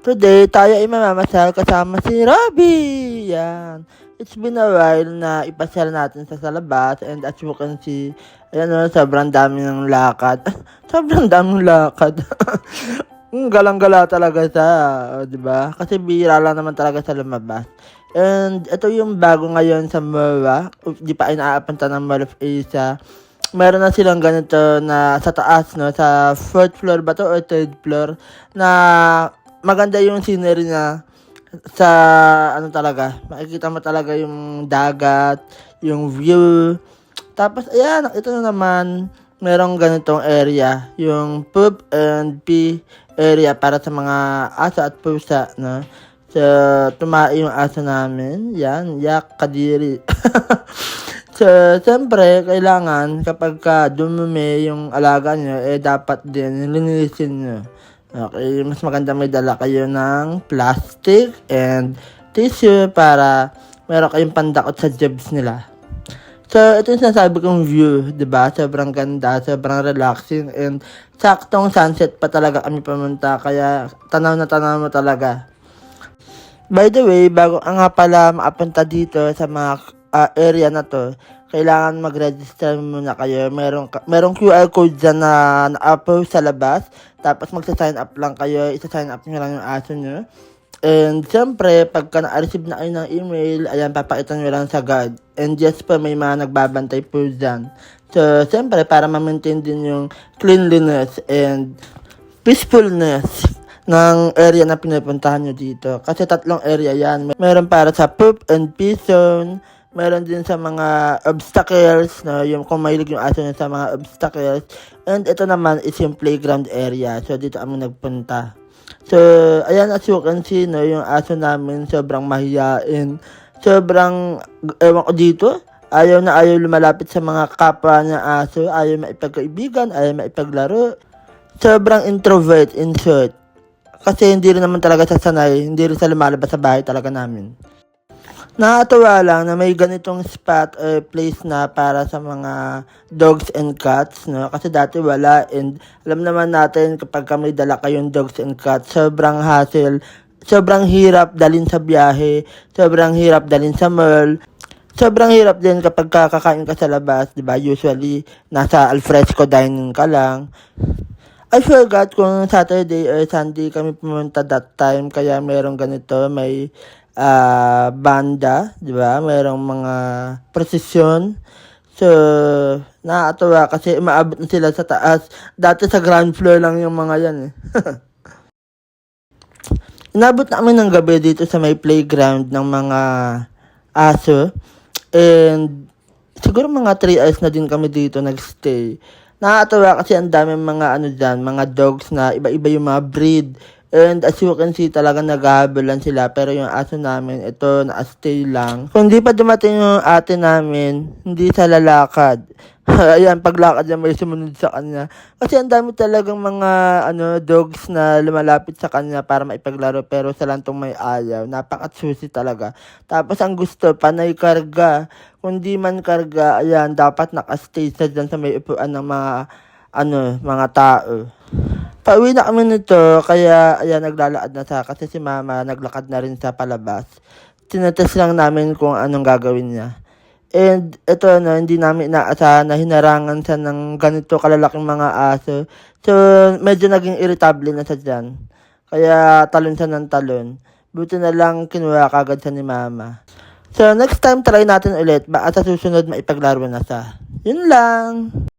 Today, tayo ay mamamasal kasama si Robby. Yan. It's been a while na ipasyal natin sa labas, and as you can see, ayan o, sobrang dami ng lakad. Sobrang daming lakad. Galang-gala talaga siya, di ba? Kasi bihira lang naman talaga sa lumabas. And ito yung bago ngayon sa MOA. Di pa ay naapunta ng Mall of Asia. Meron na silang ganito na sa taas, no? Sa 4th floor ba to or 3rd floor, na maganda yung scenery na sa ano talaga. Makikita mo talaga yung dagat, yung view. Tapos ayan, ito na naman, merong ganitong area, yung poop and pee area para sa mga aso at pusa, no? So, tumae yung aso namin. Yan, yak, kadiri. So, siyempre, kailangan kapag dumumi yung alaga nyo, dapat din linisin nyo. Okay, mas maganda may dala kayo ng plastic and tissue para meron kayong pandakot sa jobs nila. So, ito yung sinasabi kong view, diba? Sobrang ganda, sobrang relaxing, and saktong sunset pa talaga kami pumunta, kaya tanaw na tanaw mo talaga. By the way, bago nga pala makapunta dito sa mga area na to, kailangan mag-register muna kayo. Merong QR code dyan na na-upload sa labas. Tapos magsa-sign up lang kayo. Isa-sign up nyo lang yung aso nyo. And siyempre, pagka na-receive na kayo ng email, ayan, papakita nyo lang sa guard. And yes po, may mga nagbabantay po dyan. So, siyempre, para ma-maintain din yung cleanliness and peacefulness ng area na pinupuntahan nyo dito. Kasi 3 area yan. Meron para sa poop and pee zone. Meron din sa mga obstacles, no? Yung kung mahilig yung aso nyo sa mga obstacles. And ito naman is yung playground area. So, dito kami nagpunta. So, ayan, as you can see, no? Yung aso namin sobrang mahiyain. Sobrang, ewan ko dito, ayaw na ayaw lumalapit sa mga kapwa niya aso. Ayaw maipagkaibigan, ayaw maipaglaro. Sobrang introvert, in short. Kasi hindi rin naman talaga sasanay, hindi rin sa lumalabas sa bahay talaga namin. Nakakatuwa lang na may ganitong spot or place na para sa mga dogs and cats, no? Kasi dati wala, and alam naman natin kapag may dala kayong dogs and cats, sobrang hassle, sobrang hirap dalhin sa biyahe, sobrang hirap dalhin sa mall. Sobrang hirap din kapag kakain ka sa labas, di ba? Usually, nasa alfresco dining ka lang. I forgot kung Saturday or Sunday kami pumunta that time, kaya merong ganito, may banda, di ba? Merong mga prosesyon. So, nakakatuwa kasi umaabot na sila sa taas. Dati sa ground floor lang yung mga yan eh. Inabot na kami ng gabi dito sa may playground ng mga aso. And siguro mga 3 hours na din kami dito nagstay. Nakakatawa kasi ang daming mga ano dyan, mga dogs na iba-iba yung mga breed. And as you can see, talaga naghahabulan sila. Pero yung aso namin, ito, na-stay lang. Kung hindi pa dumating yung ate namin, hindi sa lalakad. Ayan, paglakad niya may sumunod sa kanya. Kasi ang dami talagang mga dogs na lumalapit sa kanya para maipaglaro. Pero sa lantong may ayaw. Napaka-choosy talaga. Tapos ang gusto, panay karga. Kung di man karga, ayan, dapat nakastay sa dyan sa may upuan ng mga tao. Pauwi na kami nito, kaya ayan, naglalakad na siya kasi si mama naglakad na rin sa palabas. Tinetest lang namin kung anong gagawin niya. And ito hindi namin inaasahan na hinarangan siya ng ganito kalalaking mga aso. So, medyo naging irritable na siya dyan. Kaya talon siya ng talon. Buti na lang kinuha kagad siya ni mama. So, next time try natin ulit. Baka sa susunod maipaglaro na siya. Yun lang.